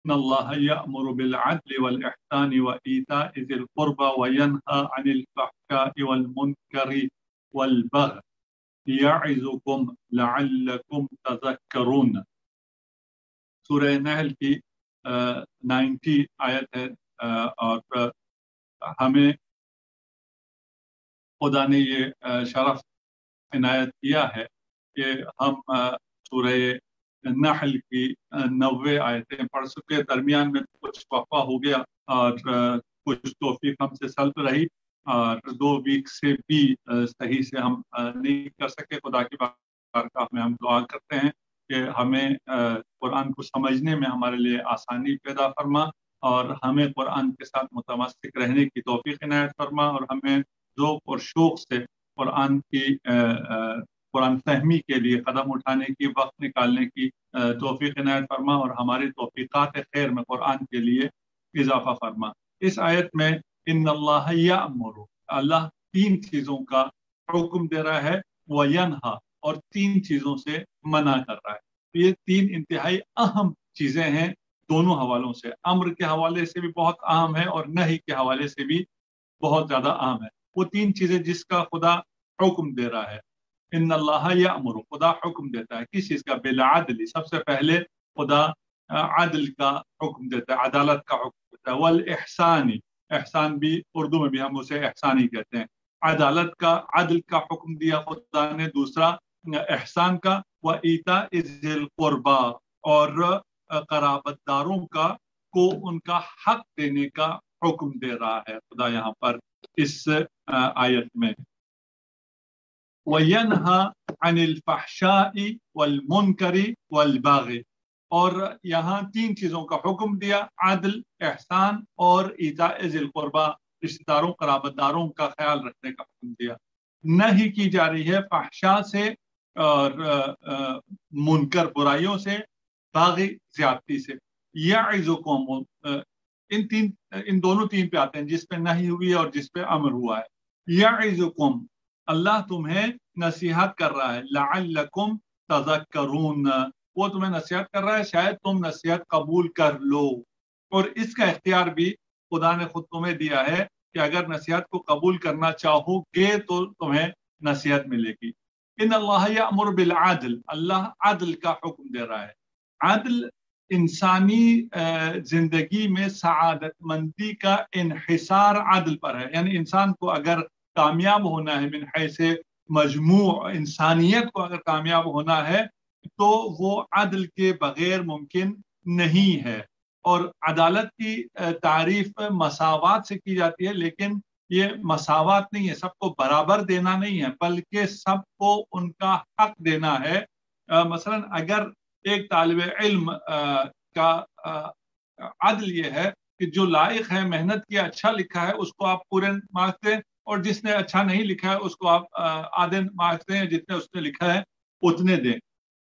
ان اللہ یأمر بالعدل والإحسان وإیتاء ذی القربى وینہی عن الفحشاء والمنکر والبغی یعظکم لعلکم تذکرون۔ سورہ نحل کی 90 آیت ہے، اور ہمیں خدا نے یہ شرف عنایت کیا ہے کہ ہم سورہ نحل کی 90 آیتیں پڑھ سکے۔ درمیان میں کچھ وقفہ ہو گیا اور کچھ توفیق ہم سے سلب رہی، اور 2 ویک سے بھی صحیح سے ہم نہیں کر سکے۔ خدا کی بارگاہ میں ہم دعا کرتے ہیں کہ ہمیں قرآن کو سمجھنے میں ہمارے لیے آسانی پیدا فرما، اور ہمیں قرآن کے ساتھ متمسک رہنے کی توفیق عنایت فرما، اور ہمیں ذوق اور شوق سے قرآن فہمی کے لیے قدم اٹھانے کی، وقت نکالنے کی توفیق عنایت فرما، اور ہماری توفیقات خیر میں قرآن کے لیے اضافہ فرما۔ اس آیت میں ان اللہ یأمر، اللہ 3 چیزوں کا حکم دے رہا ہے، وینہا، اور 3 چیزوں سے منع کر رہا ہے۔ یہ 3 انتہائی اہم چیزیں ہیں دونوں حوالوں سے، امر کے حوالے سے بھی بہت اہم ہے اور نہی کے حوالے سے بھی بہت زیادہ اہم ہے۔ وہ 3 چیزیں جس کا خدا حکم دے رہا ہے۔ ان اللہ یأمر، خدا حکم دیتا ہے کس چیز کا؟ بالعدل، سب سے پہلے خدا عدل کا حکم دیتا ہے، عدالت کا حکم دیتا ہے۔ والاحسان، احسان بھی اردو میں بھی ہم اسے احسان ہی کہتے ہیں۔ عدالت کا، عدل کا حکم دیا خدا نے، دوسرا احسان کا۔ وایتاء ذی القربى، اور قرابت داروں کو ان کا حق دینے کا حکم دے رہا ہے خدا یہاں پر اس آیت میں۔ وَيَنْهَى عَنِ الْفَحْشَاءِ وَالْمُنْكَرِ وَالْبَغْيِ، اور یہاں 3 چیزوں کا حکم دیا، عدل، احسان اور ایتاء ذی القربى، رشتہ داروں قرابت داروں کا خیال رکھنے کا حکم دیا۔ نہی کی جا رہی ہے فحشاء سے اور منکر برائیوں سے، باغی زیادتی سے۔ یعظکم، ان دونوں 3 پہ آتے ہیں، جس پہ نہی ہوئی اور جس پہ امر ہوا ہے۔ یعظکم، اللہ تمہیں نصیحت کر رہا ہے، لعلکم تذکرون، وہ تمہیں نصیحت کر رہا ہے شاید تم نصیحت قبول کر لو۔ اور اس کا اختیار بھی خدا نے خود تمہیں دیا ہے کہ اگر نصیحت کو قبول کرنا چاہو گے تو تمہیں نصیحت ملے گی۔ ان اللہ یأمر بالعدل، اللہ عدل کا حکم دے رہا ہے۔ عدل انسانی زندگی میں سعادت مندی کا انحصار عدل پر ہے، یعنی انسان کو اگر کامیاب ہونا ہے من حیث مجموع انسانیت کو اگر کامیاب ہونا ہے تو وہ عدل کے بغیر ممکن نہیں ہے۔ اور عدالت کی تعریف مساوات سے کی جاتی ہے، لیکن یہ مساوات نہیں ہے، سب کو برابر دینا نہیں ہے، بلکہ سب کو ان کا حق دینا ہے۔ مثلا اگر ایک طالب علم کا عدل یہ ہے کہ جو لائق ہے، محنت کیا، اچھا لکھا ہے، اس کو آپ پورے مارکس دیں، اور جس نے اچھا نہیں لکھا ہے اس کو آپ آدھے مارکس دیں، جتنے اس نے لکھا ہے اتنے دیں۔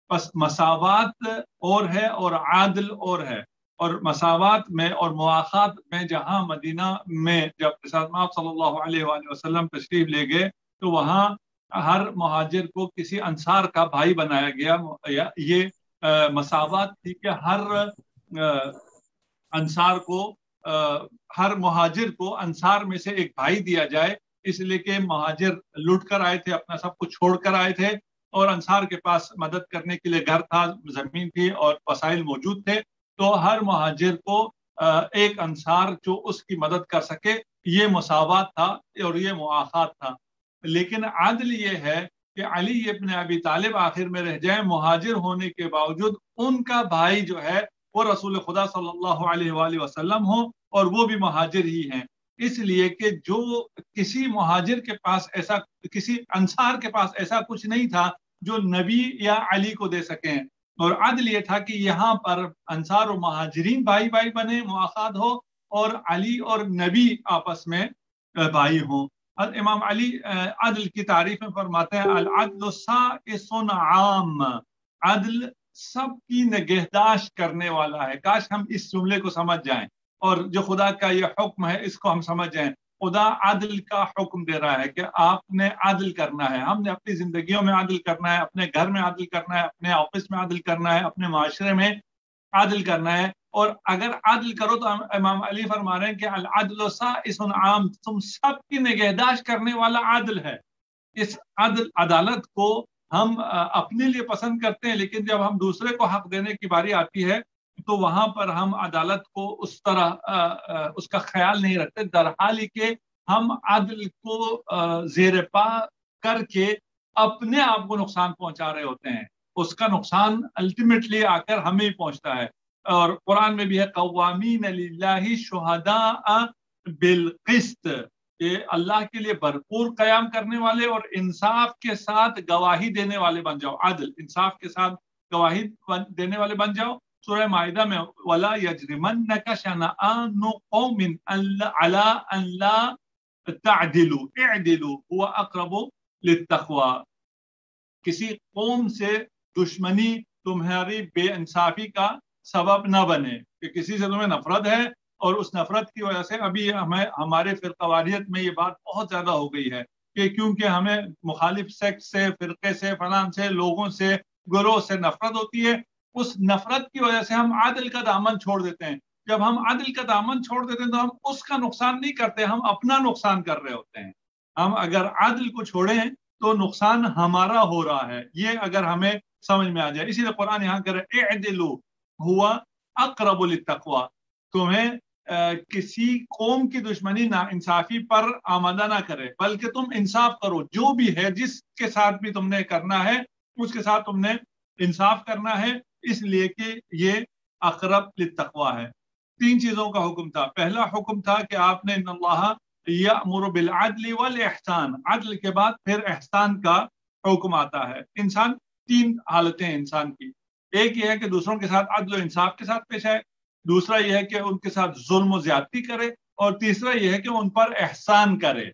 بس مساوات اور ہے اور عادل اور ہے۔ اور مساوات میں اور مواخات میں جہاں مدینہ میں جب رسالت مآب صلی اللہ علیہ وآلہ وسلم تشریف لے گئے تو وہاں ہر مہاجر کو کسی انصار کا بھائی بنایا گیا۔ یہ مساوات تھی کہ ہر انصار کو، ہر مہاجر کو انصار میں سے ایک بھائی دیا جائے، اس لیے کہ مہاجر لٹ کر آئے تھے، اپنا سب کچھ چھوڑ کر آئے تھے، اور انصار کے پاس مدد کرنے کے لیے گھر تھا، زمین تھی اور وسائل موجود تھے، تو ہر مہاجر کو ایک انصار جو اس کی مدد کر سکے، یہ مساوات تھا اور یہ مواخات تھا۔ لیکن عدل یہ ہے کہ علی ابن ابی طالب آخر میں رہ جائیں مہاجر ہونے کے باوجود، ان کا بھائی جو ہے وہ رسول خدا صلی اللہ علیہ وآلہ وسلم ہو، اور وہ بھی مہاجر ہی ہیں، اس لیے کہ جو کسی مہاجر کے پاس ایسا، کسی انصار کے پاس ایسا کچھ نہیں تھا جو نبی یا علی کو دے سکیں۔ اور عدل یہ تھا کہ یہاں پر انصار و مہاجرین بھائی بھائی بنے، مواخات ہو، اور علی اور نبی آپس میں بھائی ہوں۔ امام علی عدل کی تعریف میں فرماتے ہیں العدل سائس عام، عدل سب کی نگہداشت کرنے والا ہے۔ کاش ہم اس جملے کو سمجھ جائیں، اور جو خدا کا یہ حکم ہے اس کو ہم سمجھ جائیں۔ خدا عدل کا حکم دے رہا ہے کہ آپ نے عدل کرنا ہے، ہم نے اپنی زندگیوں میں عدل کرنا ہے، اپنے گھر میں عدل کرنا ہے، اپنے آفس میں عدل کرنا ہے، اپنے معاشرے میں عدل کرنا ہے۔ اور اگر عدل کرو تو امام علی فرما رہے ہیں کہ العدل سائس عام، تم سب کی نگہداشت کرنے والا عادل ہے. اس عدالت کو ہم اپنے لیے پسند کرتے ہیں، لیکن جب ہم دوسرے کو حق دینے کی باری آتی ہے تو وہاں پر ہم عدالت کو اس طرح اس کا خیال نہیں رکھتے، در حال کہ ہم عدل کو زیر پا کر کے اپنے آپ کو نقصان پہنچا رہے ہوتے ہیں. اس کا نقصان الٹیمیٹلی آ کر ہمیں ہی پہنچتا ہے. اور قرآن میں بھی ہے قوامین للہ شہداء بالقسط، کہ اللہ کے لیے بھرپور قیام کرنے والے اور انصاف کے ساتھ گواہی دینے والے بن جاؤ. عدل انصاف کے ساتھ گواہی دینے والے بن جاؤ. سورہ مائدہ میں وَلَا يَجْرِمَنَّكَ شَنَآنُ قَوْمٍ عَلَىٰ أَن لَا تَعْدِلُوا اعْدِلُوا هُوَ أَقْرَبُ لِلتَّقْوَىٰ. کسی قوم سے دشمنی تمہاری بے انصافی کا سبب نہ بنے، کہ کسی سے تمہیں نفرت ہے اور اس نفرت کی وجہ سے ابھی ہمارے فرقہ واریت میں یہ بات بہت زیادہ ہو گئی ہے کہ کیونکہ ہمیں مخالف سیکٹ سے، فرقے سے، فلان سے، لوگوں سے، گروہ سے نفرت ہوتی ہے. اس نفرت کی وجہ سے ہم عادل کا دامن چھوڑ دیتے ہیں. جب ہم عادل کا دامن چھوڑ دیتے ہیں تو ہم اس کا نقصان نہیں کرتے، ہم اپنا نقصان کر رہے ہوتے ہیں. ہم اگر عادل کو چھوڑیں تو نقصان ہمارا ہو رہا ہے، یہ اگر ہمیں سمجھ میں آ جائے. اسی لیے قرآن یہاں کہہ رہے اعدلوا ہوا اقرب للتقویٰ، تمہیں کسی قوم کی دشمنی نا انصافی پر آمادہ نہ کرے، بلکہ تم انصاف کرو. جو بھی ہے، جس کے ساتھ بھی تم نے کرنا ہے اس کے ساتھ تم نے انصاف کرنا ہے، اس لیے کہ یہ اقرب للتقویٰ ہے. 3 چیزوں کا حکم تھا. پہلا حکم تھا کہ آپ نے ان اللہ یأمر بالعدل والاحسان، عدل کے بعد پھر احسان کا حکم آتا ہے. انسان 3 حالتیں ہیں انسان کی. ایک یہ ہے کہ دوسروں کے ساتھ عدل و انصاف کے ساتھ پیش آئے، دوسرا یہ ہے کہ ان کے ساتھ ظلم و زیادتی کرے، اور تیسرا یہ ہے کہ ان پر احسان کرے.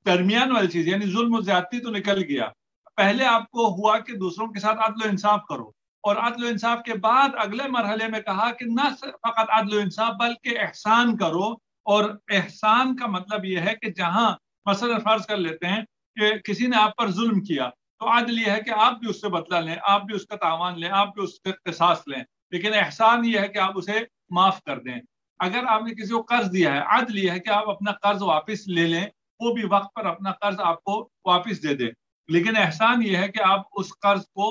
درمیان والی چیز یعنی ظلم و زیادتی تو نکل گیا. پہلے آپ کو ہوا کہ دوسروں کے ساتھ عدل و انصاف کرو، اور عدل و انصاف کے بعد اگلے مرحلے میں کہا کہ نہ فقط عدل و انصاف بلکہ احسان کرو. اور احسان کا مطلب یہ ہے کہ جہاں مثلا فرض کر لیتے ہیں کہ کسی نے آپ پر ظلم کیا، تو عدل یہ ہے کہ آپ بھی اس سے بدلہ لیں، آپ بھی اس کا تاوان لیں، آپ بھی اس سے قصاص لیں. لیکن احسان یہ ہے کہ آپ اسے معاف کر دیں. اگر آپ نے کسی کو قرض دیا ہے، عدل یہ ہے کہ آپ اپنا قرض واپس لے لیں، وہ بھی وقت پر اپنا قرض آپ کو واپس دے دیں. لیکن احسان یہ ہے کہ آپ اس قرض کو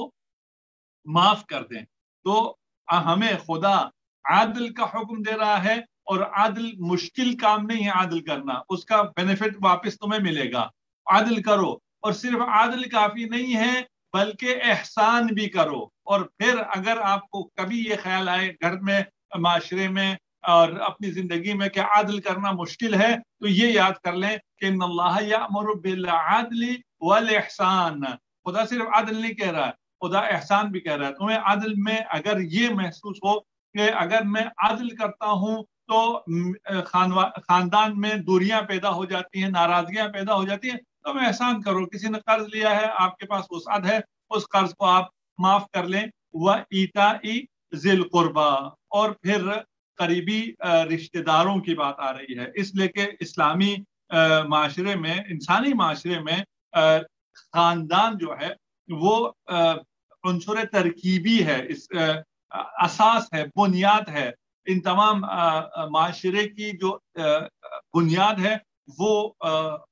معاف کر دیں. تو ہمیں خدا عادل کا حکم دے رہا ہے، اور عادل مشکل کام نہیں ہے عادل کرنا، اس کا بینیفٹ واپس تمہیں ملے گا. عادل کرو، اور صرف عادل کافی نہیں ہے بلکہ احسان بھی کرو. اور پھر اگر آپ کو کبھی یہ خیال آئے گھر میں، معاشرے میں اور اپنی زندگی میں کہ عادل کرنا مشکل ہے، تو یہ یاد کر لیں کہ ان اللہ یأمر بالعدل والاحسان. خدا صرف عادل نہیں کہہ رہا ہے، خدا احسان بھی کہہ رہا ہے. تمہیں عادل میں اگر یہ محسوس ہو کہ اگر میں عادل کرتا ہوں تو خاندان میں دوریاں پیدا ہو جاتی ہیں، ناراضگیاں پیدا ہو جاتی ہیں، تو میں احسان کرو. کسی نے قرض لیا ہے، آپ کے پاس وسعت ہے، اس قرض کو آپ معاف کر لیں. وَإِيتَاءِ ذِي الْقُرْبَى، اور پھر قریبی رشتہ داروں کی بات آ رہی ہے، اس لیے کہ اسلامی معاشرے میں، انسانی معاشرے میں خاندان جو ہے وہ عنصر ترکیبی ہے، اساس ہے، بنیاد ہے. ان تمام معاشرے کی جو بنیاد ہے وہ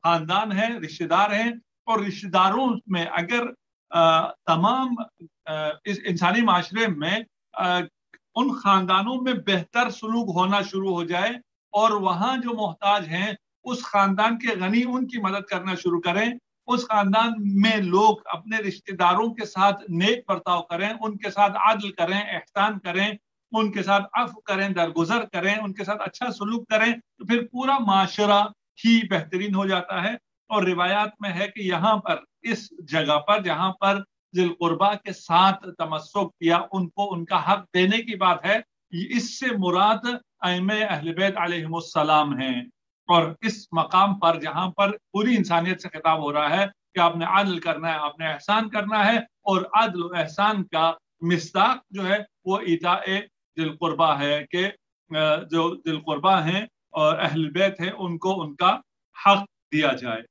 خاندان ہے، رشتہ دار ہیں. اور رشتہ داروں میں اگر تمام اس انسانی معاشرے میں ان خاندانوں میں بہتر سلوک ہونا شروع ہو جائے، اور وہاں جو محتاج ہیں اس خاندان کے غنی ان کی مدد کرنا شروع کریں، اس خاندان میں لوگ اپنے رشتہ داروں کے ساتھ نیک برتاؤ کریں، ان کے ساتھ عدل کریں، احسان کریں، ان کے ساتھ عفو کریں، درگزر کریں، ان کے ساتھ اچھا سلوک کریں، تو پھر پورا معاشرہ ہی بہترین ہو جاتا ہے. اور روایات میں ہے کہ یہاں پر، اس جگہ پر جہاں پر ذی القربہ کے ساتھ تمسک کیا، ان کو ان کا حق دینے کی بات ہے، اس سے مراد ائمہ اہل بیت علیہم السلام ہیں. اور اس مقام پر جہاں پر پوری انسانیت سے خطاب ہو رہا ہے کہ آپ نے عدل کرنا ہے، آپ نے احسان کرنا ہے، اور عدل و احسان کا مصداق جو ہے وہ ایتاء ذی القربہ ہے، کہ جو ذی القربہ ہیں اور اہل بیت ہیں ان کو ان کا حق دیا جائے.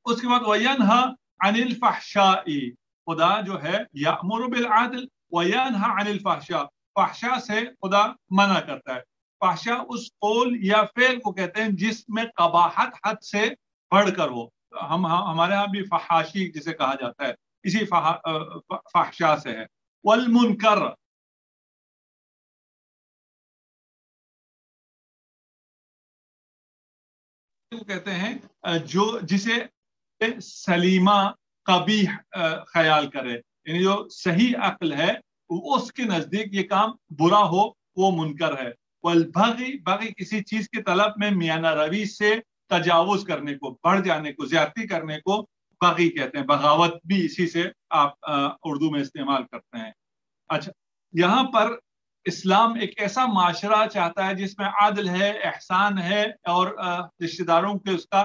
اس کے بعد وَيَنْهَى عَنِ الْفَحْشَاءِ، خدا جو ہے یأمر بالعدل وینہا عن الفحشاء، فحشا سے خدا منع کرتا ہے. فحشا اس قول یا فعل کو کہتے ہیں جس میں قباحت حد سے بڑھ کر ہو. ہمارے ہاں بھی فحاشی جسے کہا جاتا ہے اسی فحشا سے ہے. والمنکر کہتے ہیں جو جسے سلیمہ قبیح خیال کرے، یعنی جو صحیح عقل ہے اس کے نزدیک یہ کام برا ہو وہ منکر ہے. والبغی، بغی کسی چیز کی طلب میں میانہ روی سے تجاوز کرنے کو، بڑھ جانے کو، زیادتی کرنے کو بغی کہتے ہیں. بغاوت بھی اسی سے آپ اردو میں استعمال کرتے ہیں. اچھا، یہاں پر اسلام ایک ایسا معاشرہ چاہتا ہے جس میں عدل ہے، احسان ہے اور رشتہ داروں کے اس کا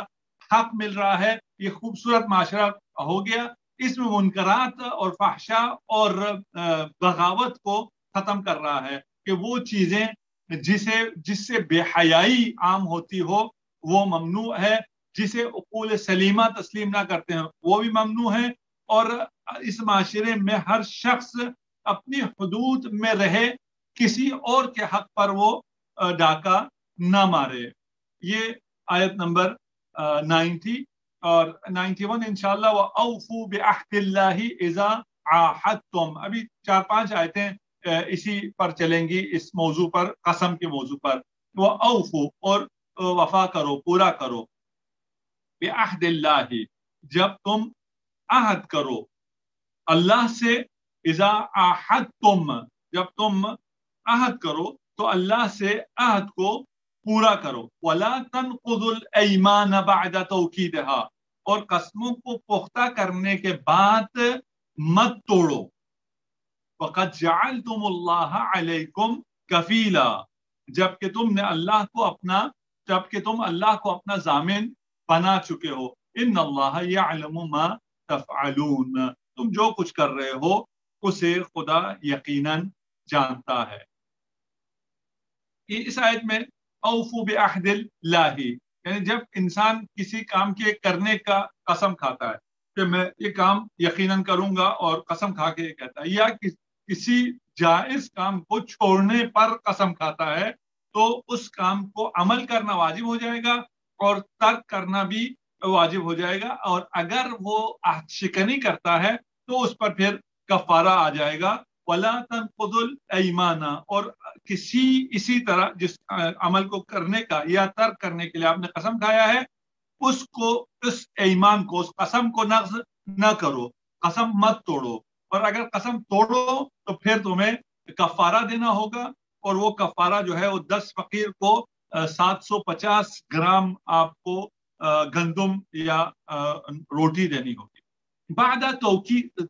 حق مل رہا ہے. یہ خوبصورت معاشرہ ہو گیا. اس میں منکرات اور فحشا اور بغاوت کو ختم کر رہا ہے کہ وہ چیزیں جس سے بے حیائی عام ہوتی ہو وہ ممنوع ہے، جسے عقول سلیمہ تسلیم نہ کرتے ہیں وہ بھی ممنوع ہے. اور اس معاشرے میں ہر شخص اپنی حدود میں رہے، کسی اور کے حق پر وہ ڈاکہ نہ مارے. یہ آیت نمبر 90 اور 91 انشاءاللہ. وَأَوْفُوا بِعَهْدِ اللَّهِ إِذَا عَاهَدتُّمْ. ابھی 4-5 آیتیں اسی پر چلیں گی، اس موضوع پر، قسم کے موضوع پر. وَأَوْفُوا، اور وفا کرو، پورا کرو. بِعَهْدِ اللَّهِ، جب تم عہد کرو اللہ سے. اذا عاہدتم، جب تم عہد کرو تو اللہ سے عہد کو پورا کرو. ولا تنقضوا الايمان بعد توكيدها، اور قسموں کو پختہ کرنے کے بعد مت توڑو. وقد جعلتم اللہ علیکم کفیلا، جبکہ تم اللہ کو اپنا ضامن بنا چکے ہو. ان اللہ یعلم ما تفعلون، تم جو کچھ کر رہے ہو اسے خدا یقیناً جانتا ہے. اس آیت میں اوفو بعہد اللہ، یعنی جب انسان کسی کام کے کرنے کا قسم کھاتا ہے کہ میں یہ کام یقیناً کروں گا اور قسم کھا کے یہ کہتا ہے، یا کسی جائز کام کو چھوڑنے پر قسم کھاتا ہے تو اس کام کو عمل کرنا واجب ہو جائے گا اور ترک کرنا بھی واجب ہو جائے گا. اور اگر وہ عہد شکنی کرتا ہے تو اس پر پھر کفارہ آ جائے گا. ولا تنقضوا الايمان، اور اسی طرح جس عمل کو کرنے کا یا ترک کرنے کے لیے آپ نے قسم کھایا ہے اس ایمان کو، اس قسم کو نقض نہ کرو، قسم مت توڑو. اور اگر قسم توڑو تو پھر تمہیں کفارہ دینا ہوگا، اور وہ کفارہ جو ہے وہ 10 فقیر کو 750 گرام آپ کو گندم یا روٹی دینی ہوگی. بعد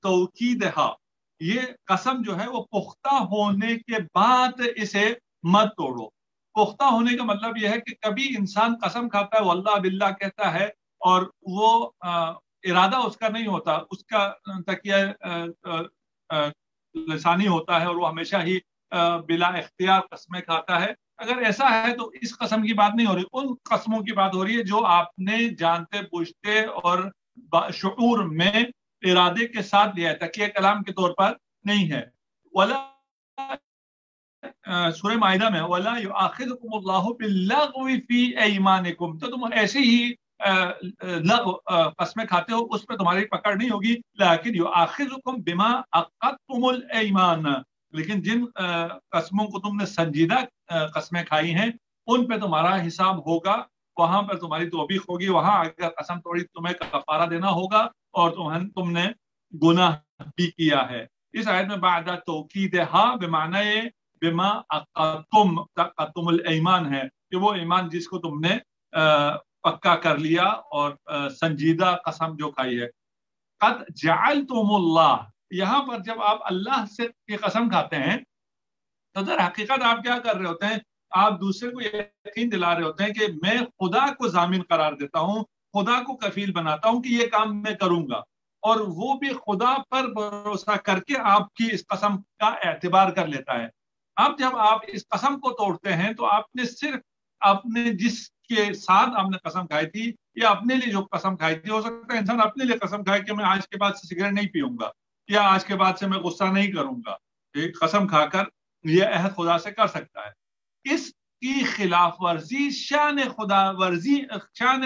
توکیدہا، یہ قسم جو ہے وہ پختہ ہونے کے بعد اسے مت توڑو. پختہ ہونے کا مطلب یہ ہے کہ کبھی انسان قسم کھاتا ہے، واللہ باللہ کہتا ہے، اور وہ ارادہ اس کا نہیں ہوتا، اس کا تکیہ لسانی ہوتا ہے اور وہ ہمیشہ ہی بلا اختیار قسمیں کھاتا ہے. اگر ایسا ہے تو اس قسم کی بات نہیں ہو رہی، ان قسموں کی بات ہو رہی ہے جو آپ نے جانتے بوجھتے اور شعور میں ارادے کے ساتھ لیا ہے، تکیہ کلام کے طور پر نہیں ہے. سورہ مائدہ میں وَلَا يُؤَاخِذُكُمُ اللَّهُ بِاللَّغْوِ فِي أَيْمَانِكُمْ، تو تم ایسے ہی قسمیں کھاتے ہو اس پہ تمہاری پکڑ نہیں ہوگی. لیکن يُؤَاخِذُكُمْ بِمَا عَقَّدتُّمُ الْأَيْمَانَ، لیکن جن قسموں کو تم نے سنجیدہ قسمیں کھائی ہیں ان پہ تمہارا حساب ہوگا، وہاں پر تمہاری توبیخ ہوگی. وہاں اگر قسم توڑی تمہیں کفارہ دینا ہوگا اور تم نے گناہ بھی کیا ہے. اس آیت میں بعد توکیدہا بمعنی بما عقدتم الایمان ہے کہ وہ ایمان جس کو تم نے پکا کر لیا اور سنجیدہ قسم جو کھائی ہے. قد جعلتم اللہ، یہاں پر جب آپ اللہ سے کی قسم کھاتے ہیں تو در حقیقت آپ کیا کر رہے ہوتے ہیں؟ آپ دوسرے کو یقین دلا رہے ہوتے ہیں کہ میں خدا کو ضامن قرار دیتا ہوں، خدا کو کفیل بناتا ہوں کہ یہ کام میں کروں گا، اور وہ بھی خدا پر بھروسہ کر کے آپ کی اس قسم کا اعتبار کر لیتا ہے. اب جب آپ اس قسم کو توڑتے ہیں تو آپ نے صرف اپنے جس کے ساتھ آپ نے قسم کھائی تھی یا اپنے لیے جو قسم کھائی تھی، ہو سکتا ہے انسان اپنے لیے قسم کھائے کہ میں آج کے بعد سے سگریٹ نہیں پیوں گا یا آج کے بعد سے میں غصہ نہیں کروں گا، ایک قسم کھا کر یہ عہد خدا سے کر سکتا ہے. اس کی خلاف ورزی شان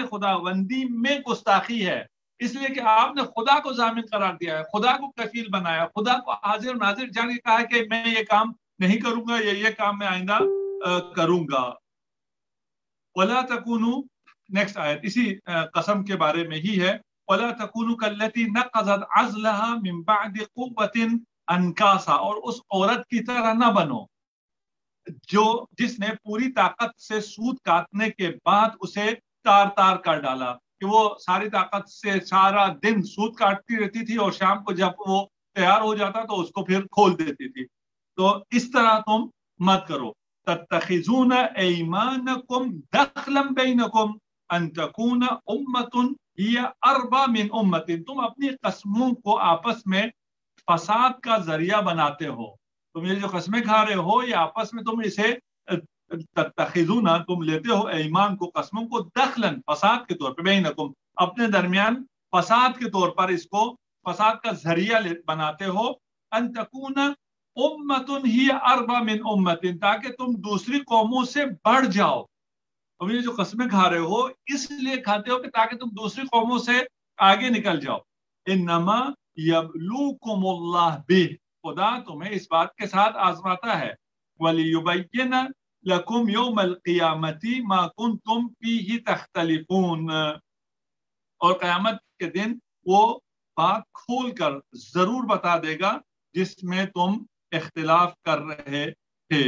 خداوندی میں گستاخی ہے، اس لیے کہ آپ نے خدا کو ضامن قرار دیا ہے، خدا کو کفیل بنایا، خدا کو حاضر ناظر جان کے کہا کہ میں یہ کام نہیں کروں گا یا یہ کام میں آئندہ کروں گا. وَلَا تَكُونُوا نیکسٹ آیت اسی قسم کے بارے میں ہی ہے. وَلَا تَكُونُوا كَالَّتِي نَقَضَتْ عَزْلَهَا مِن بَعْدِ قُوَّةٍ أَنْكَاثًا، اور اس عورت کی طرح نہ بنو جس نے پوری طاقت سے سود کاٹنے کے بعد اسے تار تار کر ڈالا، کہ وہ ساری طاقت سے سارا دن سود کاٹتی رہتی تھی اور شام کو جب وہ تیار ہو جاتا تو اس کو پھر کھول دیتی تھی. تو اس طرح تم مت کرو. تتخذون ایمانکم دخلا بینکم ان تکون امۃ ہی اربا من امۃ، تم اپنی قسموں کو آپس میں فساد کا ذریعہ بناتے ہو. تم یہ جو قسمیں کھا رہے ہو یہ آپس میں تم اسے تتخذون، تم لیتے ہو ایمان کو، قسموں کو، دخلن فساد کے طور پہ، بینکم اپنے درمیان فساد کے طور پر اس کو فساد کا ذریعہ بناتے ہو. ان تکون امۃ ہی اربا من امۃ، تاکہ تم دوسری قوموں سے بڑھ جاؤ. تم یہ جو قسمیں کھا رہے ہو اس لیے کھاتے ہو کہ تاکہ تم دوسری قوموں سے آگے نکل جاؤ. انما یبلوکم اللہ بہ، خدا تمہیں اس بات کے ساتھ آزماتا ہے. وَلِيُبَيِّنَ لَكُمْ يَوْمَ الْقِيَامَةِ مَا كُنْتُمْ فِيهِ تَخْتَلِفُونَ، اور قیامت کے دن وہ بات کھول کر ضرور بتا دے گا جس میں تم اختلاف کر رہے تھے.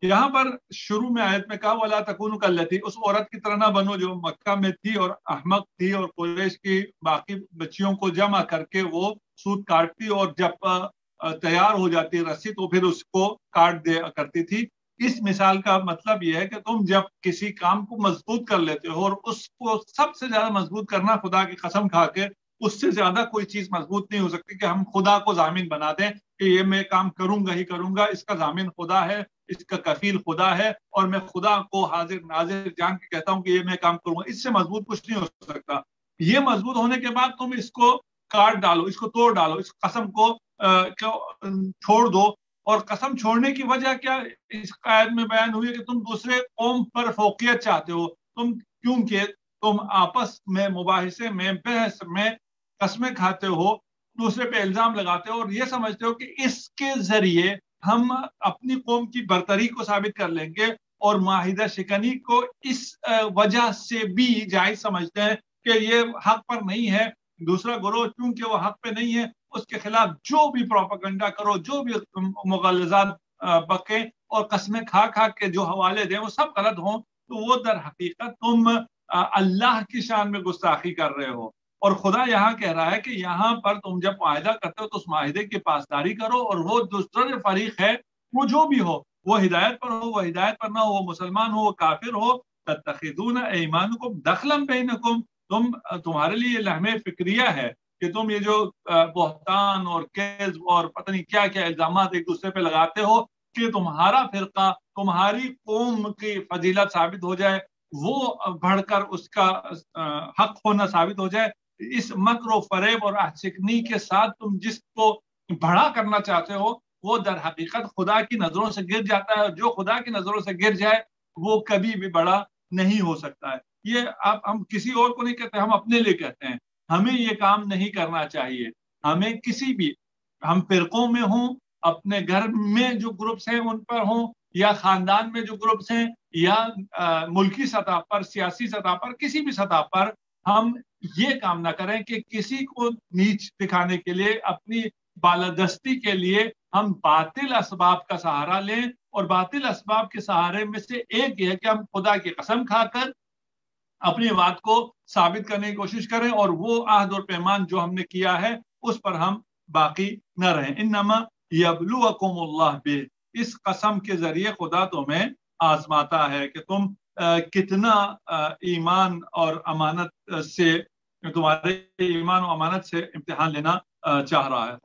یہاں پر شروع میں آیت میں کہا وَلَا تَكُونُوا كَالَّتِي، اس عورت کی طرح نہ بنو جو مکہ میں تھی اور احمق تھی اور قریش کی باقی بچیوں کو جمع کر کے وہ سود کاٹتی اور جب تیار ہو جاتی رسی تو پھر اس کو کاٹ دیا کرتی تھی. اس مثال کا مطلب یہ ہے کہ تم جب کسی کام کو مضبوط کر لیتے ہو، اور اس کو سب سے زیادہ مضبوط کرنا خدا کی قسم کھا کے، اس سے زیادہ کوئی چیز مضبوط نہیں ہو سکتی کہ ہم خدا کو ضامن بنا دیں کہ یہ میں کام کروں گا ہی کروں گا، اس کا ضامن خدا ہے، اس کا کفیل خدا ہے، اور میں خدا کو حاضر ناظر جان کے کہتا ہوں کہ یہ میں کام کروں گا. اس سے مضبوط کچھ نہیں ہو سکتا. یہ مضبوط ہونے کے بعد تم اس کو کاٹ ڈالو، اس کو توڑ ڈالو، اس قسم کو چھوڑ دو. اور قسم چھوڑنے کی وجہ کیا اس آیت میں بیان ہوئی ہے کہ تم دوسرے قوم پر فوقیت چاہتے ہو. تم کیونکہ تم آپس میں مباحثے میں بحث میں قسمیں کھاتے ہو، دوسرے پہ الزام لگاتے ہو اور یہ سمجھتے ہو کہ اس کے ذریعے ہم اپنی قوم کی برتری کو ثابت کر لیں گے، اور معاہدہ شکنی کو اس وجہ سے بھی جائز سمجھتے ہیں کہ یہ حق پر نہیں ہے. دوسرا گروہ چونکہ وہ حق پہ نہیں ہے اس کے خلاف جو بھی پروپیگنڈا کرو، جو بھی مغالطات بکیں اور قسمیں کھا کھا کے جو حوالے دیں وہ سب غلط ہوں، تو وہ در حقیقت تم اللہ کی شان میں گستاخی کر رہے ہو. اور خدا یہاں کہہ رہا ہے کہ یہاں پر تم جب معاہدہ کرتے ہو تو اس معاہدے کی پاسداری کرو، اور وہ دوسرا جو فریق ہے وہ جو بھی ہو، وہ ہدایت پر ہو، وہ ہدایت پر نہ ہو، وہ مسلمان ہو، وہ کافر ہو. تتخذون ایمانکم دخلا بینکم، تمہارے لیے لحم فکریہ ہے کہ تم یہ جو بہتان اور کذب اور پتہ نہیں کیا کیا الزامات ایک دوسرے پہ لگاتے ہو کہ تمہارا فرقہ تمہاری قوم کی فضیلت ثابت ہو جائے، وہ بڑھ کر اس کا حق ہونا ثابت ہو جائے. اس مکر و فریب اور احسکنی کے ساتھ تم جس کو بڑا کرنا چاہتے ہو وہ در حقیقت خدا کی نظروں سے گر جاتا ہے، اور جو خدا کی نظروں سے گر جائے وہ کبھی بھی بڑا نہیں ہو سکتا ہے. یہ اب ہم کسی اور کو نہیں کہتے، ہم اپنے لیے کہتے ہیں. ہمیں یہ کام نہیں کرنا چاہیے. ہمیں کسی بھی، ہم فرقوں میں ہوں، اپنے گھر میں جو گروپس ہیں ان پر ہوں، یا خاندان میں جو گروپس ہیں، یا ملکی سطح پر، سیاسی سطح پر، کسی بھی سطح پر ہم یہ کام نہ کریں کہ کسی کو نیچ دکھانے کے لیے، اپنی بالادستی کے لیے ہم باطل اسباب کا سہارا لیں. اور باطل اسباب کے سہارے میں سے ایک یہ ہے کہ ہم خدا کی قسم کھا کر اپنی بات کو ثابت کرنے کی کوشش کریں، اور وہ عہد اور پیمان جو ہم نے کیا ہے اس پر ہم باقی نہ رہیں. انما یبلوکم اللہ بہ، اس قسم کے ذریعے خدا تمہیں آزماتا ہے کہ تم کتنا ایمان اور امانت سے، تمہارے ایمان و امانت سے امتحان لینا چاہ رہا ہے.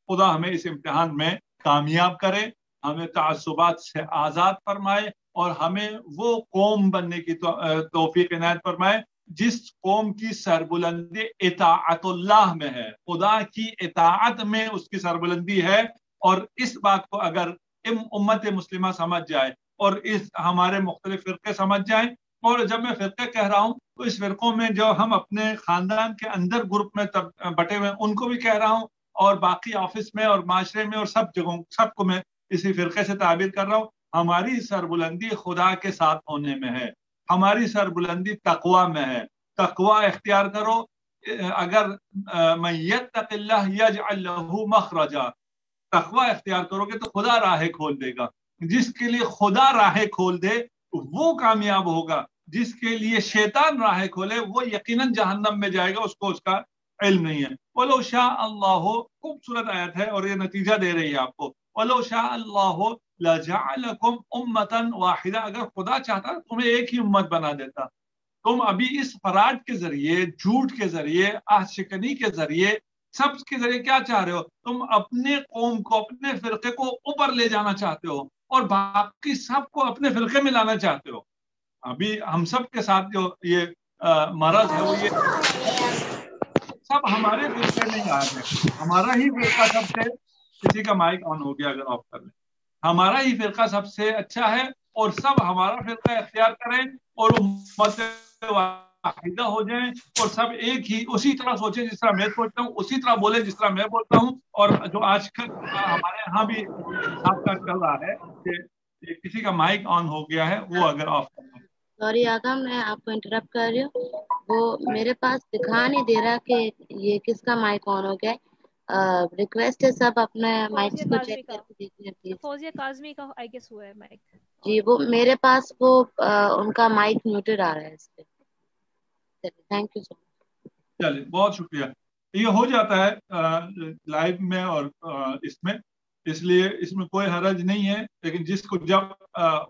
خدا ہمیں اس امتحان میں کامیاب کرے، ہمیں تعصبات سے آزاد فرمائے، اور ہمیں وہ قوم بننے کی توفیق عنایت فرمائے جس قوم کی سربلندی اطاعت اللہ میں ہے. خدا کی اطاعت میں اس کی سربلندی ہے، اور اس بات کو اگر امت مسلمہ سمجھ جائے اور اس ہمارے مختلف فرقے سمجھ جائیں، اور جب میں فرقے کہہ رہا ہوں تو اس فرقوں میں جو ہم اپنے خاندان کے اندر گروپ میں بٹے ہوئے ان کو بھی کہہ رہا ہوں، اور باقی آفس میں اور معاشرے میں اور سب جگہوں سب کو میں اسی فرقے سے تعبیر کر رہا ہوں. ہماری سربلندی خدا کے ساتھ ہونے میں ہے، ہماری سربلندی تقوی میں ہے. تقوی اختیار کرو. اگر من یتق اللہ یجعل لہ مخرجا، تقوی اختیار کرو گے تو خدا راہیں کھول دے گا. جس کے لیے خدا راہیں کھول دے وہ کامیاب ہوگا، جس کے لیے شیطان راہیں کھولے وہ یقیناً جہنم میں جائے گا، اس کو اس کا علم نہیں ہے. وَلَوْ شَاءَ اللَّهُ، خوبصورت آیت ہے اور یہ نتیجہ دے رہی ہے آپ کو. وَلَوْ شَاءَ اللَّهُ لَجَعَلَكُمْ أُمَّةً وَاحِدَةً، اگر خدا چاہتا تمہیں ایک ہی امت بنا دیتا. تم ابھی اس فراڈ کے ذریعے، جھوٹ کے ذریعے، عہد شکنی کے ذریعے، سب کے ذریعے کیا چاہ رہے ہو؟ تم اپنے قوم کو، اپنے فرقے کو اوپر لے جانا چاہتے ہو اور باقی سب کو اپنے فرقے میں لانا چاہتے ہو. ابھی ہم سب کے ساتھ جو یہ مرض ہے وہ یہ سب ہمارے فرقے میں ہی آ گئے. ہمارا ہی فرقہ سب سے، کسی کا مائک آن ہو گیا اگر آف کر لیں، ہمارا ہی فرقہ سب سے اچھا ہے اور سب ہمارا فرقہ اختیار کریں اور امت واحدہ ہو جائیں اور سب ایک ہی اسی طرح سوچیں جس طرح میں سوچتا ہوں، اسی طرح بولیں جس طرح میں بولتا ہوں. اور جو آج کل ہمارے یہاں بھی صاف کر چل رہا ہے کہ کسی کا مائک آن ہو گیا ہے، وہ اگر آف کرنا. سوری آقا میں آپ کو انٹرپٹ کر رہی ہوں، وہ میرے پاس دکھا نہیں دے رہا کہ یہ کس کا مائک آن ہو گیا ہے. ریکویسٹ ہے سب اپنے مائک کو چیک کر کے دیکھیں پلیز. فوزیہ کاظمی کا آئی گیس ہوا ہے مائک. جی وہ میرے پاس وہ ان کا مائک میوٹڈ آ رہا ہے اس پہ. تھینک یو سو مچ. چلیے بہت شکریہ. یہ ہو جاتا ہے لائیو میں اور اس میں، اس لیے اس میں کوئی حرج نہیں ہے، لیکن جس کو جب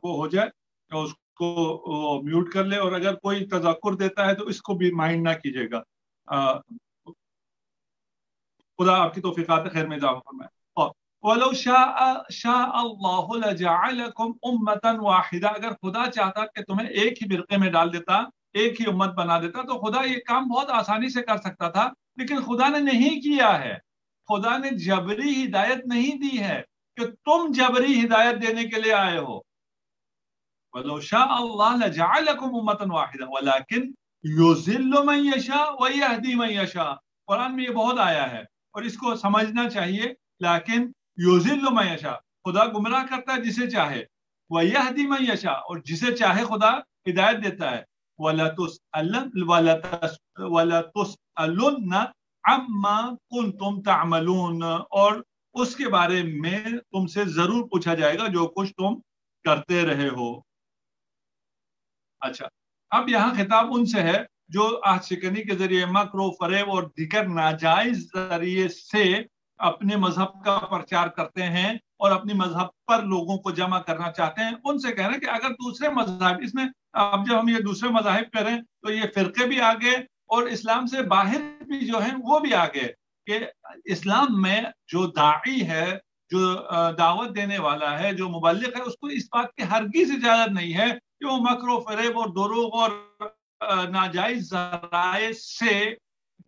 وہ ہو جائے تو اس کو میوٹ کر لے، اور اگر کوئی تذکر دیتا ہے تو اس کو بھی مائنڈ نہ کیجیے گا. خدا آپ کی توفیقات خیر میں اضافہ فرمائے. وَلَوْ شَاءَ اللَّهُ لَجَعَلَكُمْ أُمَّةً وَاحِدَةً، اگر خدا چاہتا کہ تمہیں ایک ہی فرقے میں ڈال دیتا، ایک ہی امت بنا دیتا، تو خدا یہ کام بہت آسانی سے کر سکتا تھا، لیکن خدا نے نہیں کیا ہے. خدا نے جبری ہدایت نہیں دی ہے کہ تم جبری ہدایت دینے کے لیے آئے ہو. وَلَوْ شَاءَ اللَّهُ لَجَعَلَكُمْ أُمَّةً وَاحِدَةً وَلَكِنْ يُضِلُّ مَن يَشَاءُ وَيَهْدِي مَن يَشَاءُ. قرآن میں یہ بہت آیا ہے اور اس کو سمجھنا چاہیے. لیکن یضل من یشاء، خدا گمراہ کرتا ہے جسے چاہے، ویہدی من یشاء، اور جسے چاہے خدا ہدایت دیتا ہے. وَلَتُسْأَلُنَّ عَمَّا كُنتُمْ تَعْمَلُونَ، اور اس کے بارے میں تم سے ضرور پوچھا جائے گا جو کچھ تم کرتے رہے ہو. اچھا، اب یہاں خطاب ان سے ہے جو عہد شکنی کے ذریعے، مکر و فریب اور دیگر ناجائز ذریعے سے اپنے مذہب کا پرچار کرتے ہیں اور اپنی مذہب پر لوگوں کو جمع کرنا چاہتے ہیں. ان سے کہہ رہے ہیں کہ اگر دوسرے مذاہب، اس میں اب جب ہم یہ دوسرے مذاہب کریں تو یہ فرقے بھی آگے اور اسلام سے باہر بھی جو ہیں وہ بھی آگے، کہ اسلام میں جو داعی ہے، جو دعوت دینے والا ہے، جو مبلغ ہے، اس کو اس بات کی ہرگز اجازت نہیں ہے کہ وہ مکر و فریب اور دروغ اور ناجائز ذرائع سے،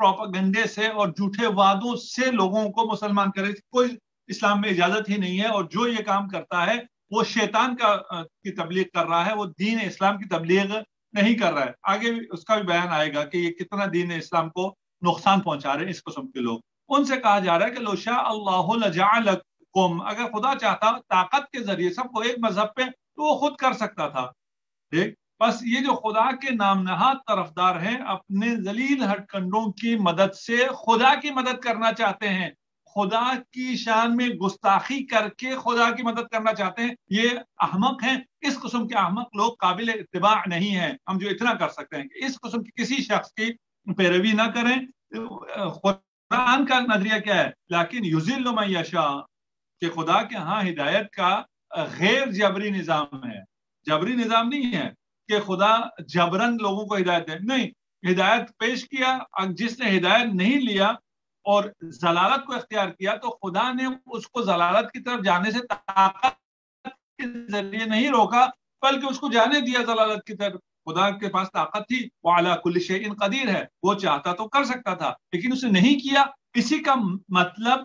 پروپیگنڈے سے اور جھوٹے وعدوں سے لوگوں کو مسلمان کرے. کوئی اسلام میں اجازت ہی نہیں ہے، اور جو یہ کام کرتا ہے وہ شیطان کی تبلیغ کر رہا ہے، وہ دین اسلام کی تبلیغ نہیں کر رہا ہے. آگے اس کا بھی بیان آئے گا کہ یہ کتنا دین اسلام کو نقصان پہنچا رہے ہیں اس قسم کے لوگ. ان سے کہا جا رہا ہے کہ لو شاء اللہ لجعلکم، اگر خدا چاہتا طاقت کے ذریعے سب کو ایک مذہب پہ تو وہ خود کر سکتا تھا. ٹھیک، بس یہ جو خدا کے نام نہاد طرفدار ہیں اپنے ذلیل ہٹ کنڈوں کی مدد سے خدا کی مدد کرنا چاہتے ہیں، خدا کی شان میں گستاخی کر کے خدا کی مدد کرنا چاہتے ہیں، یہ احمق ہیں. اس قسم کے احمق لوگ قابل اتباع نہیں ہیں. ہم جو اتنا کر سکتے ہیں کہ اس قسم کی کسی شخص کی پیروی نہ کریں. قرآن کا نظریہ کیا ہے؟ لیکن یضل من یشاء، کہ خدا کے ہاں ہدایت کا غیر جبری نظام ہے. جبری نظام نہیں ہے کہ خدا جبرن لوگوں کو ہدایت دے، نہیں، ہدایت پیش کیا. جس نے ہدایت نہیں لیا اور ضلالت کو اختیار کیا تو خدا نے اس کو ضلالت کی طرف جانے سے طاقت کے ذریعے نہیں روکا، بلکہ اس کو جانے دیا ضلالت کی طرف. خدا کے پاس طاقت تھی، وہ علی کل شیء قدیر ہے، وہ چاہتا تو کر سکتا تھا لیکن اسے نہیں کیا. اسی کا مطلب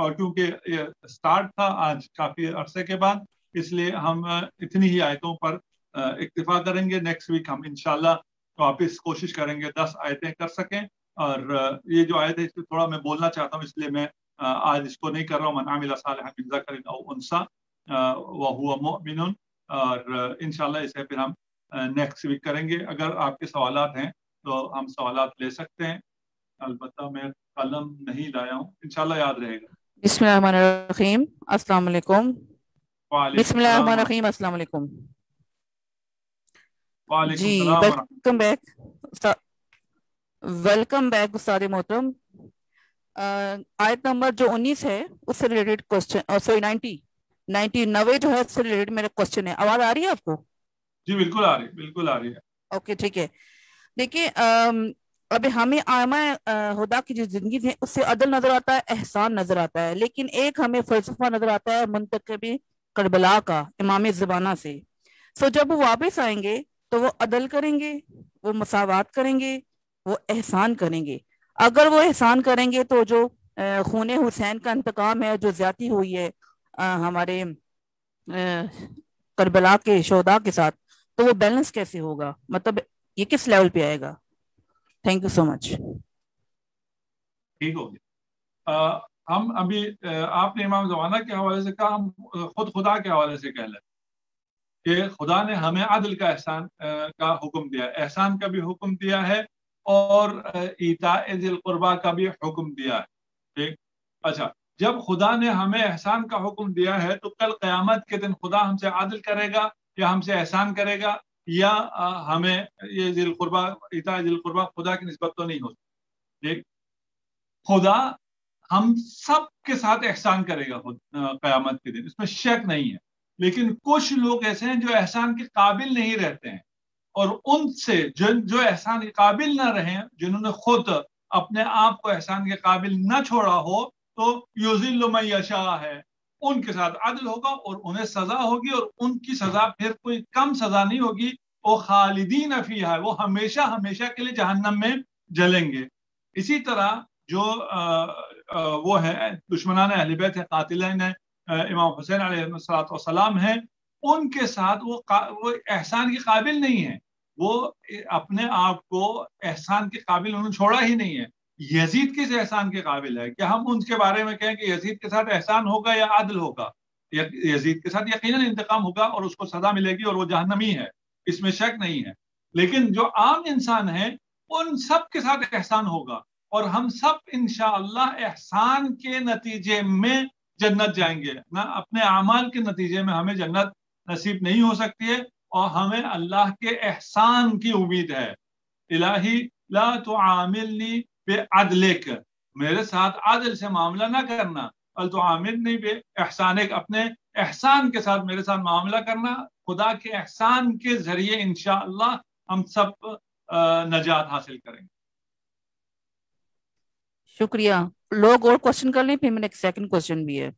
اور کیونکہ یہ اسٹارٹ تھا آج کافی عرصے کے بعد، اس لیے ہم اتنی ہی آیتوں پر اکتفا کریں گے. نیکسٹ ویک ہم انشاءاللہ واپس کوشش کریں گے 10 آیتیں کر سکیں. اور یہ جو آیت ہے اس پہ تھوڑا میں بولنا چاہتا ہوں، اس لیے میں آج اس کو نہیں کر رہا ہوں. من عمل صالحا من ذکر او انثی وهو مؤمن، اور انشاءاللہ اسے پھر ہم نیکسٹ ویک کریں گے. اگر آپ کے سوالات ہیں تو ہم سوالات لے سکتے ہیں. البتہ میں قلم نہیں لایا ہوں، انشاءاللہ یاد رہے گا. بسم اللہ الرحمن الرحیم. السلام علیکم. وعلیکم بسم اللہ الرحمن السلام. الرحیم. السلام علیکم. وعلیکم جی السلام ورحمۃ ویلکم بیک. ویلکم بیک استاد محترم. آیت نمبر جو 19 ہے اس سے ریلیٹڈ کوسچن، سوری 90 جو ہے اس سے ریلیٹڈ میرا کوسچن ہے. آواز آ رہی ہے آپ کو؟ جی بالکل آ رہی، بالکل آ رہی ہے. اوکے ٹھیک ہے. دیکھیے اب ہمیں آئمہ ہدا کی جو زندگی ہے اس سے عدل نظر آتا ہے، احسان نظر آتا ہے، لیکن ایک ہمیں فلسفہ نظر آتا ہے منتخب کربلا کا امام زبانہ سے. سو جب وہ واپس آئیں گے تو وہ عدل کریں گے، وہ مساوات کریں گے، وہ احسان کریں گے. اگر وہ احسان کریں گے تو جو خون حسین کا انتقام ہے، جو زیادتی ہوئی ہے ہمارے کربلا کے شہداء کے ساتھ، تو وہ بیلنس کیسے ہوگا؟ مطلب یہ کس لیول پہ آئے گا؟ تھینک یو سو مچ. ٹھیک ہو گیا. ہم ابھی آپ نے امام زمانہ کے حوالے سے کہا، ہم خود خدا کے حوالے سے کہہ لیں کہ خدا نے ہمیں عدل کا احسان کا حکم دیا، احسان کا بھی حکم دیا ہے، اور ایتاء ذی القربیٰ کا بھی حکم دیا ہے. ٹھیک. اچھا، جب خدا نے ہمیں احسان کا حکم دیا ہے تو کل قیامت کے دن خدا ہم سے عدل کرے گا یا ہم سے احسان کرے گا، یا ہمیں یہ ذی القربیٰ، ایتاء ذی القربیٰ خدا کی نسبت تو نہیں ہوتی. ٹھیک. خدا ہم سب کے ساتھ احسان کرے گا قیامت کے دن، اس میں شک نہیں ہے. لیکن کچھ لوگ ایسے ہیں جو احسان کے قابل نہیں رہتے ہیں، اور ان سے جو احسان کے قابل نہ رہیں، جنہوں نے خود اپنے آپ کو احسان کے قابل نہ چھوڑا ہو، تو یذل من یشاء ہے، ان کے ساتھ عدل ہوگا اور انہیں سزا ہوگی، اور ان کی سزا پھر کوئی کم سزا نہیں ہوگی. وہ خالدین فیہا، وہ ہمیشہ ہمیشہ کے لیے جہنم میں جلیں گے. اسی طرح جو وہ ہے دشمنان اہل بیت ہے، قاتلین امام حسین علیہ السلام ہیں، ان کے ساتھ وہ احسان کے قابل نہیں ہیں. وہ اپنے آپ کو احسان کے قابل انہوں نے چھوڑا ہی نہیں ہے. یزید کس احسان کے قابل ہے؟ کہ ہم ان کے بارے میں کہیں کہ یزید کے ساتھ احسان ہوگا یا عدل ہوگا؟ یزید کے ساتھ یقیناً انتقام ہوگا اور اس کو سزا ملے گی اور وہ جہنمی ہے، اس میں شک نہیں ہے. لیکن جو عام انسان ہیں ان سب کے ساتھ احسان ہوگا، اور ہم سب انشاءاللہ احسان کے نتیجے میں جنت جائیں گے. نہ اپنے اعمال کے نتیجے میں ہمیں جنت نصیب نہیں ہو سکتی ہے، اور ہمیں اللہ کے احسان کی امید ہے. الہی لا تعاملنی بعدلک، میرے ساتھ عدل سے معاملہ نہ کرنا، بل تعاملنی باحسانک، اپنے احسان کے ساتھ میرے ساتھ معاملہ کرنا. خدا کے احسان کے ذریعے انشاءاللہ ہم سب نجات حاصل کریں گے. شکریہ. لوگ اور کوشچن کر لیں، پھر میرا ایک سیکنڈ کوشچن بھی ہے.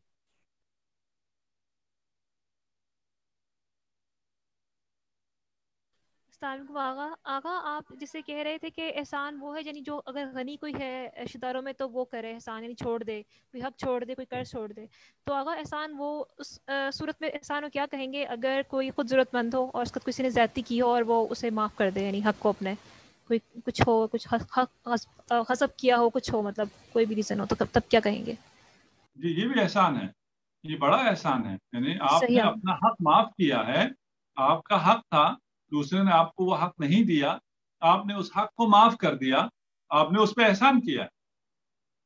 السلام علیکم آغا. آپ جسے کہہ رہے تھے کہ احسان وہ ہے، یعنی جو اگر غنی کوئی ہے رشتہ داروں میں تو وہ کرے احسان، یعنی چھوڑ دے، کوئی حق چھوڑ دے، کوئی قرض چھوڑ دے. تو آغا احسان وہ اس صورت میں احسان کو کیا کہیں گے اگر کوئی خود ضرورت مند ہو اور اس کا کسی نے زیادتی کی ہو اور وہ اسے معاف کر دے، یعنی حق کو اپنے کوئی کچھ ہو، کچھ حق غصب کیا ہو، کچھ ہو، مطلب کوئی بھی ریزن ہو، تو تب کیا کہیں گے؟ جی یہ بھی احسان ہے، یہ بڑا احسان ہے. یعنی آپ نے صحیح. اپنا حق معاف کیا ہے، آپ کا حق تھا، دوسرے نے آپ کو وہ حق نہیں دیا، آپ نے اس حق کو معاف کر دیا، آپ نے اس پہ احسان کیا.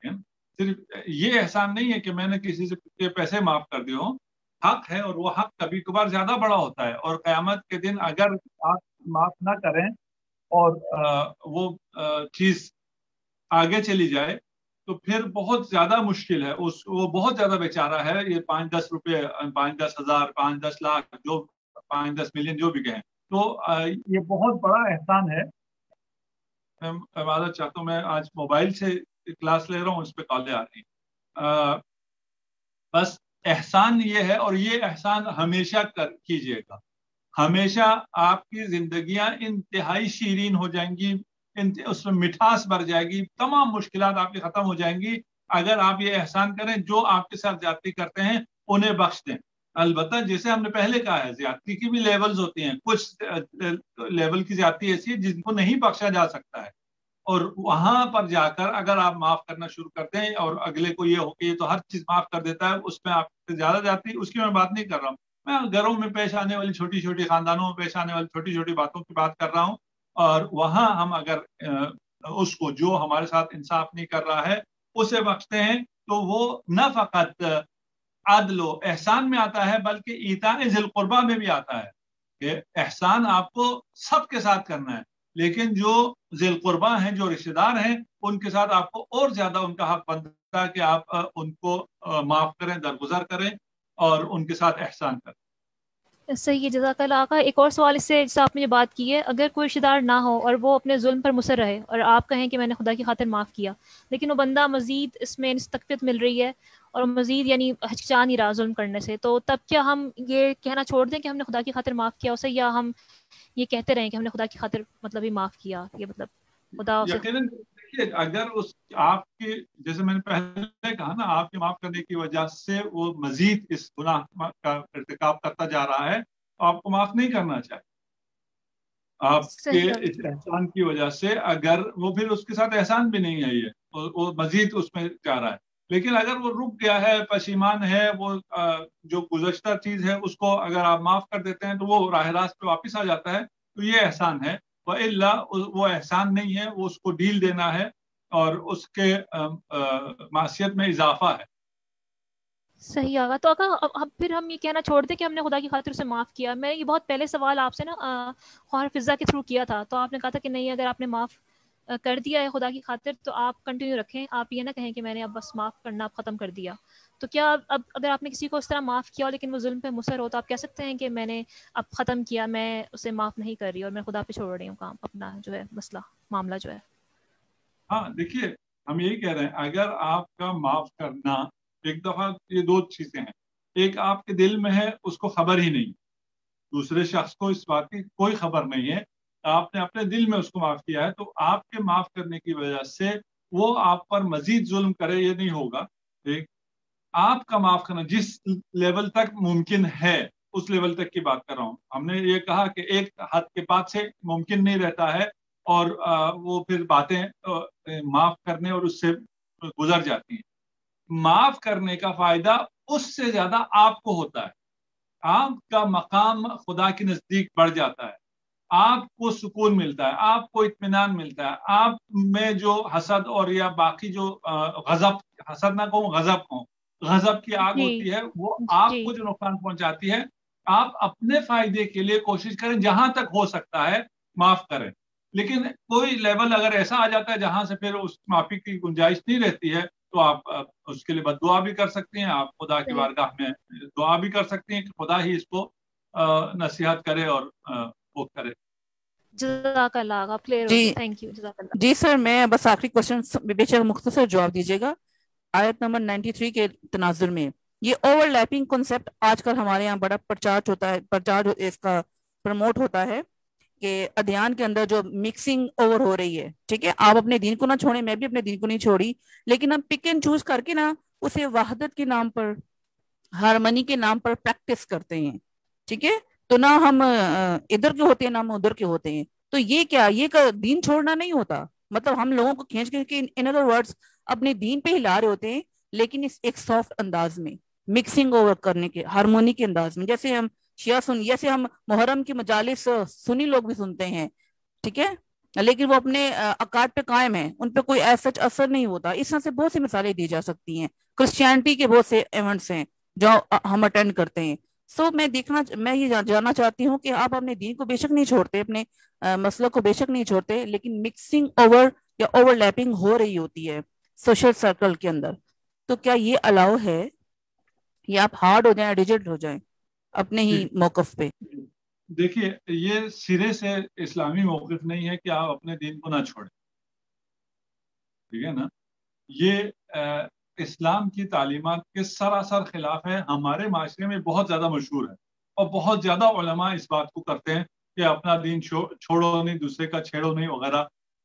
صرف یہ احسان نہیں ہے کہ میں نے کسی سے پیسے معاف کر دیے ہوں، حق ہے، اور وہ حق کبھی کبھار زیادہ بڑا ہوتا ہے، اور قیامت کے دن اگر آپ معاف نہ کریں اور وہ چیز آگے چلی جائے تو پھر بہت زیادہ مشکل ہے. وہ بہت زیادہ بیچارہ ہے. یہ 5-10 روپے، 5-10 ہزار، 5-10 لاکھ، جو 5-10 ملین جو بھی کہیں، تو یہ بہت بڑا احسان ہے. میں عبادت چاہتا ہوں، میں آج موبائل سے کلاس لے رہا ہوں، اس پہ کالیں آ رہی ہیں. بس احسان یہ ہے، اور یہ احسان ہمیشہ کیجیے گا. ہمیشہ آپ کی زندگیاں انتہائی شیرین ہو جائیں گی، اس میں مٹھاس بھر جائے گی، تمام مشکلات آپ کی ختم ہو جائیں گی اگر آپ یہ احسان کریں جو آپ کے ساتھ زیادتی کرتے ہیں انہیں بخش دیں. البتہ جیسے ہم نے پہلے کہا ہے زیادتی کی بھی لیولز ہوتی ہیں. کچھ لیول کی زیادتی ایسی ہے جن کو نہیں بخشا جا سکتا ہے, اور وہاں پر جا کر اگر آپ معاف کرنا شروع کرتے ہیں اور اگلے کو یہ ہو کہ یہ تو ہر چیز معاف کر دیتا ہے, اس میں آپ سے زیادہ جاتی, اس کی میں بات نہیں کر رہا ہوں. میں گھروں میں پیش آنے والی چھوٹی چھوٹی, خاندانوں میں پیش آنے والی چھوٹی چھوٹی باتوں کی بات کر رہا ہوں. اور وہاں ہم اگر اس کو جو ہمارے ساتھ انصاف نہیں کر رہا ہے اسے بخشتے ہیں تو وہ نہ فقط عدل و احسان میں آتا ہے بلکہ ایتاء ذی القربہ میں بھی آتا ہے کہ احسان آپ کو سب کے ساتھ کرنا ہے, لیکن جو ذی القربہ ہیں, جو رشتہ دار ہیں, ان کے ساتھ آپ کو اور زیادہ ان کا حق بنتا ہے کہ آپ ان کو معاف کریں, درگزر کریں اور ان کے ساتھ احسان کریں. صحیح ہے, جزاک اللہ. آقا ایک اور سوال اس سے جیسے آپ نے یہ بات کی ہے, اگر کوئی رشتہ دار نہ ہو اور وہ اپنے ظلم پر مصر رہے اور آپ کہیں کہ میں نے خدا کی خاطر معاف کیا, لیکن وہ بندہ مزید اس میں تقویت مل رہی ہے اور مزید یعنی ہچکچا نہیں رہا ظلم کرنے سے, تو تب کیا ہم یہ کہنا چھوڑ دیں کہ ہم نے خدا کی خاطر معاف کیا اسے, یا ہم یہ کہتے رہیں کہ ہم نے خدا کی خاطر مطلب ہی معاف کیا, یہ مطلب خدا اسے یقیناً دیکھیے اگر اس آپ کے جیسے میں نے پہلے کہا نا, آپ کے معاف کرنے کی وجہ سے وہ مزید اس گناہ کا ارتکاب کرتا جا رہا ہے تو آپ کو معاف نہیں کرنا چاہیے. آپ کے اس احسان کی وجہ سے اگر وہ پھر اس کے ساتھ احسان بھی نہیں ہے, یہ وہ مزید اس میں جا رہا ہے. لیکن اگر وہ رک گیا ہے, پشیمان ہے, وہ جو گزشتہ چیز ہے اس کو اگر آپ معاف کر دیتے ہیں تو وہ راہ راست پہ واپس آ جاتا ہے, تو یہ احسان ہے. وَإِلَّا وہ احسان نہیں ہے, وہ اس کو ڈھیل دینا ہے اور اس کے معصیت میں اضافہ ہے. صحیح آگا. تو اب پھر ہم یہ کہنا چھوڑ دیں کہ ہم نے خدا کی خاطر سے معاف کیا. میں یہ بہت پہلے سوال آپ سے نا خواہر فضا کے تھرو کیا تھا, تو آپ نے کہا تھا کہ نہیں, اگر آپ نے معاف کر دیا ہے خدا کی خاطر تو آپ کنٹینیو رکھیں, آپ یہ نہ کہیں کہ میں نے اب بس معاف کرنا اب ختم کر دیا. تو کیا اب اگر آپ نے کسی کو اس طرح معاف کیا لیکن وہ ظلم پہ مصر ہو, تو آپ کہہ سکتے ہیں کہ میں نے اب ختم کیا, میں اسے معاف نہیں کر رہی اور میں خدا پہ چھوڑ رہی ہوں کام اپنا جو ہے مسئلہ معاملہ جو ہے. ہاں دیکھیے ہم یہی کہہ رہے ہیں, اگر آپ کا معاف کرنا ایک دفعہ, یہ دو چیزیں ہیں, ایک آپ کے دل میں ہے اس کو خبر ہی نہیں, دوسرے شخص کو اس بات کی کوئی خبر نہیں ہے, آپ نے اپنے دل میں اس کو معاف کیا ہے, تو آپ کے معاف کرنے کی وجہ سے وہ آپ پر مزید ظلم کرے یہ نہیں ہوگا. ایک آپ کا معاف کرنا جس لیول تک ممکن ہے اس لیول تک کی بات کر رہا ہوں. ہم نے یہ کہا کہ ایک حد کے بعد سے ممکن نہیں رہتا ہے اور وہ پھر باتیں معاف کرنے اور اس سے گزر جاتی ہیں. معاف کرنے کا فائدہ اس سے زیادہ آپ کو ہوتا ہے, آپ کا مقام خدا کے نزدیک بڑھ جاتا ہے, آپ کو سکون ملتا ہے, آپ کو اطمینان ملتا ہے, آپ میں جو حسد اور یا باقی جو غضب, حسد نہ کہوں غضب کہوں, غضب کی آگ ہوتی ہے وہ آپ کو جو نقصان پہنچاتی ہے, آپ اپنے فائدے کے لیے کوشش کریں جہاں تک ہو سکتا ہے معاف کریں. لیکن کوئی لیول اگر ایسا آ جاتا ہے جہاں سے پھر اس معافی کی گنجائش نہیں رہتی ہے تو آپ اس کے لیے بد دعا بھی کر سکتی ہیں, آپ خدا کی بارگاہ میں دعا بھی کر سکتی ہیں کہ خدا ہی اس کو نصیحت کرے اور وہ کرے. جزاک اللہ. جی سر, میں بس آخری کوشچن بے شک مختصر جواب دیجیے گا. آیت نمبر 93 کے تناظر میں یہ اوور لیپنگ کنسپٹ آج کل ہمارے یہاں بڑا پرچار اس کا پروموٹ ہوتا ہے کہ ادھیان کے اندر جو مکسنگ اوور ہو رہی ہے, ٹھیک ہے, آپ اپنے دین کو نہ چھوڑیں, میں بھی اپنے دین کو نہیں چھوڑی, لیکن ہم پک اینڈ چوز کر کے نا اسے وحدت کے نام پر, ہارمنی کے نام پر پریکٹس کرتے ہیں, ٹھیک ہے, تو نہ ہم ادھر کے ہوتے ہیں نہ ہم ادھر کے ہوتے ہیں. تو یہ کیا, یہ دین چھوڑنا نہیں ہوتا, مطلب ہم لوگوں کو کھینچ کے ان ادر ورڈز اپنے دین پہ ہی لا رہے ہوتے ہیں, لیکن اس ایک سافٹ انداز میں, مکسنگ اوور کرنے کے, ہارمونی کے انداز میں, جیسے ہم جیسے ہم محرم کی مجالس سنی لوگ بھی سنتے ہیں, ٹھیک ہے, لیکن وہ اپنے عقائد پہ قائم ہیں, ان پہ کوئی ایسا اثر نہیں ہوتا. اس طرح سے بہت سی مثالیں دی جا سکتی ہیں. کرسچینٹی کے بہت سے ایونٹس ہیں جو ہم اٹینڈ کرتے ہیں. میں یہ جاننا چاہتی ہوں کہ آپ اپنے دین کو بے شک نہیں چھوڑتے, اپنے مسئلہ کو بے شک نہیں چھوڑتے, لیکن مکسنگ اوور یا اوور لیپنگ ہو رہی ہوتی ہے سوشل سرکل کے اندر, تو کیا یہ الاؤ ہے یا آپ ہارڈ ہو جائیں, ریجڈ ہو جائیں اپنے ہی موقف پہ؟ دیکھیے یہ سرے سے اسلامی موقف نہیں ہے کہ آپ اپنے دین کو نہ چھوڑیں, ٹھیک ہے نا, یہ اسلام کی تعلیمات کے سراسر خلاف ہے. ہمارے معاشرے میں بہت زیادہ مشہور ہے اور بہت زیادہ علماء اس بات کو کرتے ہیں کہ اپنا دین چھوڑو نہیں, دوسرے کا چھیڑو نہیں وغیرہ.